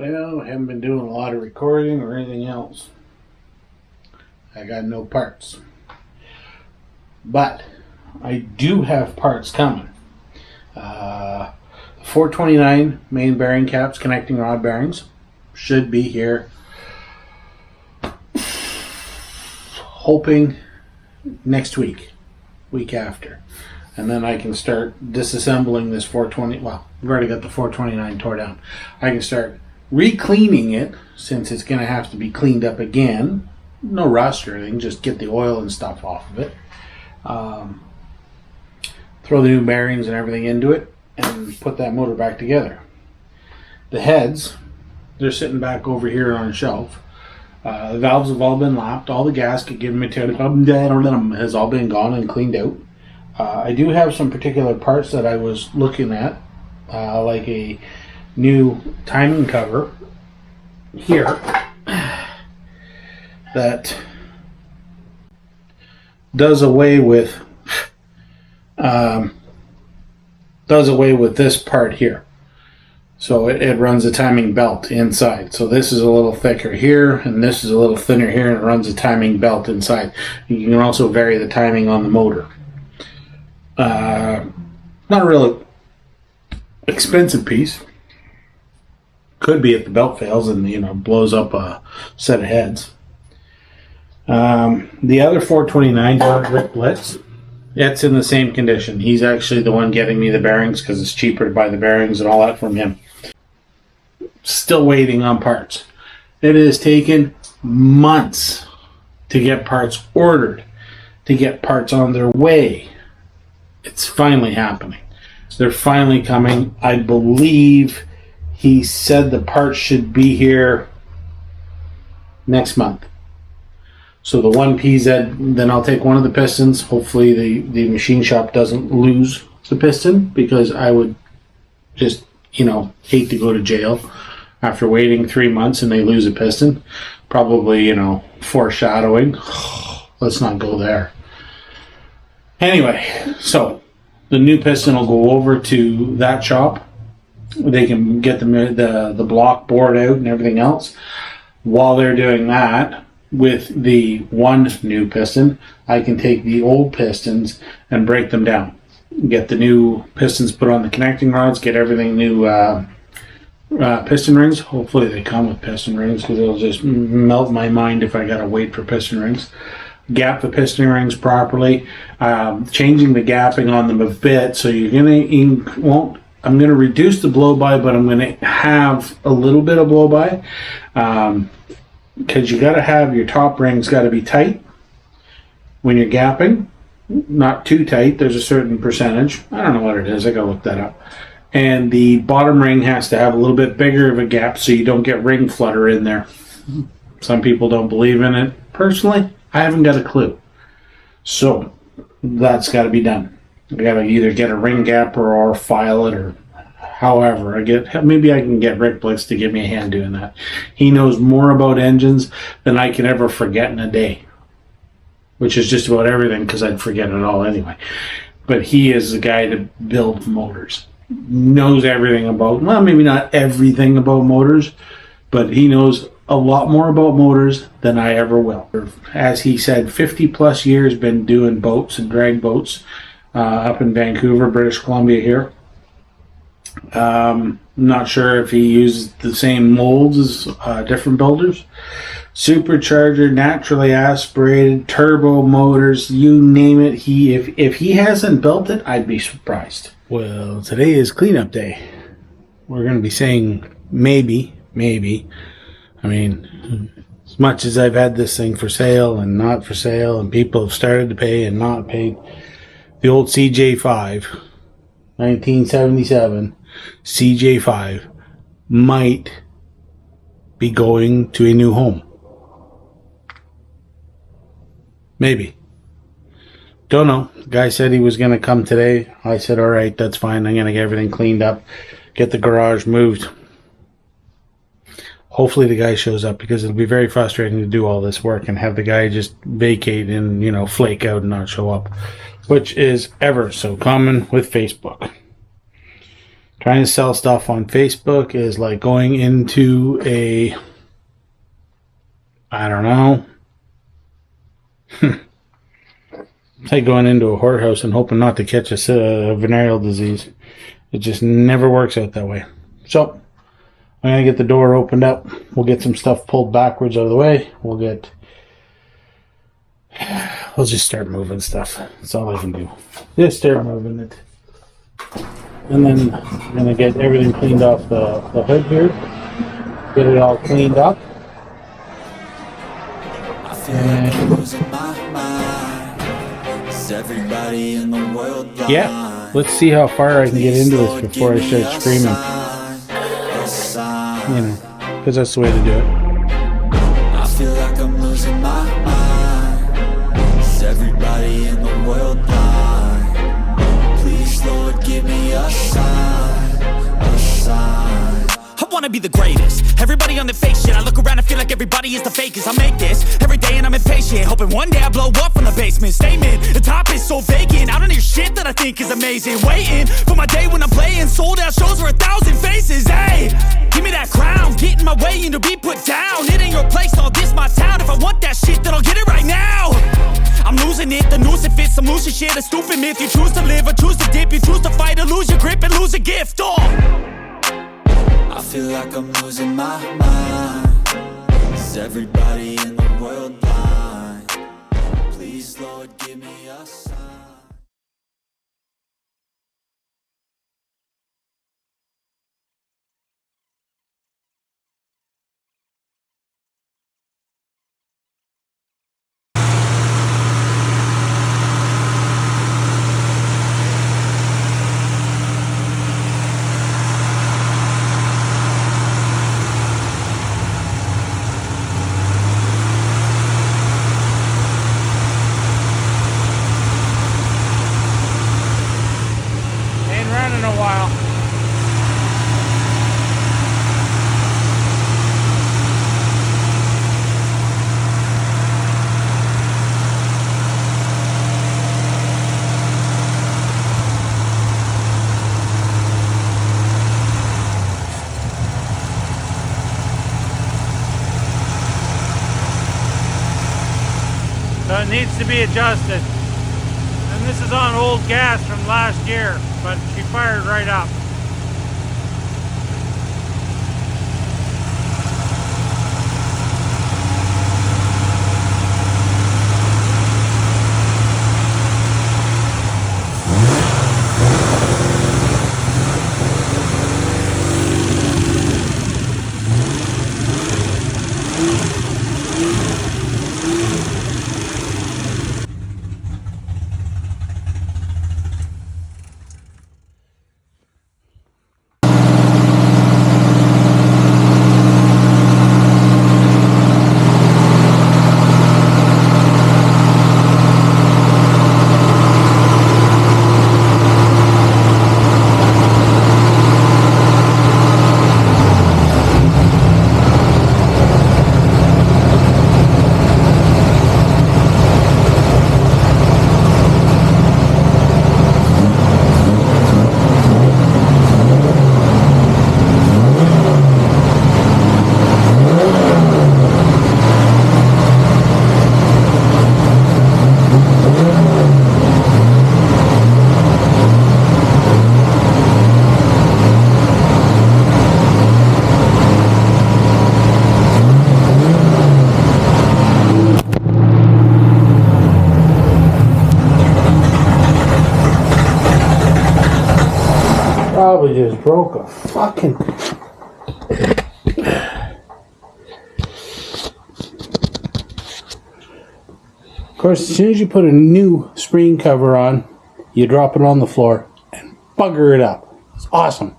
Well, I haven't been doing a lot of recording or anything else. I got no parts. But I do have parts coming. 429 main bearing caps, connecting rod bearings, should be here. Hoping next week after. And then I can start disassembling this 420. Well, I've already got the 429 tore down. I can start re-cleaning it, since it's going to have to be cleaned up again. No rust or anything, just get the oil and stuff off of it. Throw the new bearings and everything into it and put that motor back together. The heads, they're sitting back over here on a shelf. The valves have all been lapped. All the gasket given material has all been gone and cleaned out. I do have some particular parts that I was looking at, like a new timing cover here that does away with this part here. So it runs a timing belt inside. So this is a little thicker here, and this is a little thinner here, and it runs a timing belt inside. You can also vary the timing on the motor. Not a really expensive piece. Could be if the belt fails and blows up a set of heads. The other 429 Rick Blitz, it's in the same condition. He's actually the one getting me the bearings because it's cheaper to buy the bearings and all that from him. Still waiting on parts. It has taken months to get parts ordered, to get parts on their way. It's finally happening. They're finally coming. I believe he said the parts should be here next month. So the one PZ, then I'll take one of the pistons. Hopefully the machine shop doesn't lose the piston, because I would just, hate to go to jail after waiting 3 months and they lose a piston. Probably, foreshadowing. Let's not go there. Anyway, so the new piston will go over to that shop. They can get the block board out and everything else. While they're doing that, with the one new piston, I can take the old pistons and break them down. Get the new pistons put on the connecting rods, get everything new piston rings. Hopefully they come with piston rings, because it'll just melt my mind if I gotta wait for piston rings. Gap the piston rings properly, changing the gapping on them a bit, so I'm gonna reduce the blow-by, but I'm gonna have a little bit of blow-by, because you gotta have your top rings gotta be tight when you're gapping, not too tight. There's a certain percentage. I don't know what it is. I gotta look that up. And the bottom ring has to have a little bit bigger of a gap so you don't get ring flutter in there. Some people don't believe in it. Personally, I haven't got a clue. So that's got to be done. I got to either get a ring gapper or file it, or however maybe I can get Rick Blitz to give me a hand doing that. He knows more about engines than I can ever forget in a day, which is just about everything, because I'd forget it all anyway. But he is the guy to build motors. Knows everything about, well, maybe not everything about motors, but he knows a lot more about motors than I ever will. As he said, 50 plus years been doing boats and drag boats up in Vancouver, British Columbia here. I'm not sure if he uses the same molds as different builders. Supercharger, naturally aspirated, turbo motors, you name it. If he hasn't built it, I'd be surprised. Well, today is cleanup day. We're going to be saying maybe. I mean, as much as I've had this thing for sale and not for sale, and people have started to pay and not paid, the old CJ5, 1977 CJ5 might be going to a new home. Maybe. Don't know. The guy said he was going to come today. I said, all right, that's fine. I'm going to get everything cleaned up, get the garage moved. Hopefully the guy shows up, because it'll be very frustrating to do all this work and have the guy just vacate and, flake out and not show up, which is ever so common with Facebook. Trying to sell stuff on Facebook is like going into a, I don't know, it's like going into a whorehouse and hoping not to catch a venereal disease. It just never works out that way. So I'm going to get the door opened up. We'll get some stuff pulled backwards out of the way. We'll just start moving stuff. That's all I can do. Just start moving it. And then I'm going to get everything cleaned off the hood here. Get it all cleaned up. I feel like I'm losing my mind. Is everybody in the world blind? Yeah, let's see how far I can get into this before I start screaming. You know, because that's the way to do it. I feel like I'm losing my mind. Is everybody in the world blind? Please, Lord, give me a sign, a sign. I wanna be the greatest. Everybody on the fake shit. I look around and feel like everybody is the fakest. I make this every day and I'm impatient, hoping one day I blow up from the basement. Statement, the top is so vacant. I don't hear shit that I think is amazing. Waiting for my day when I'm playing sold out shows for 1,000 faces. Hey, give me that crown, get in my way and to be put down. It ain't your place, all this my town. If I want that shit, then I'll get it right now. I'm losing it, the noose it fits. I'm losing shit, a stupid myth. You choose to live or choose to dip. You choose to fight or lose your grip and lose a gift. I feel like I'm losing my mind. Is everybody in the world blind? Please, Lord, give me a sign. In a while. So it needs to be adjusted. And this is on old gas from last year, but she fired right up. Probably just broke a fucking... Of course, as soon as you put a new screen cover on, you drop it on the floor and bugger it up. It's awesome.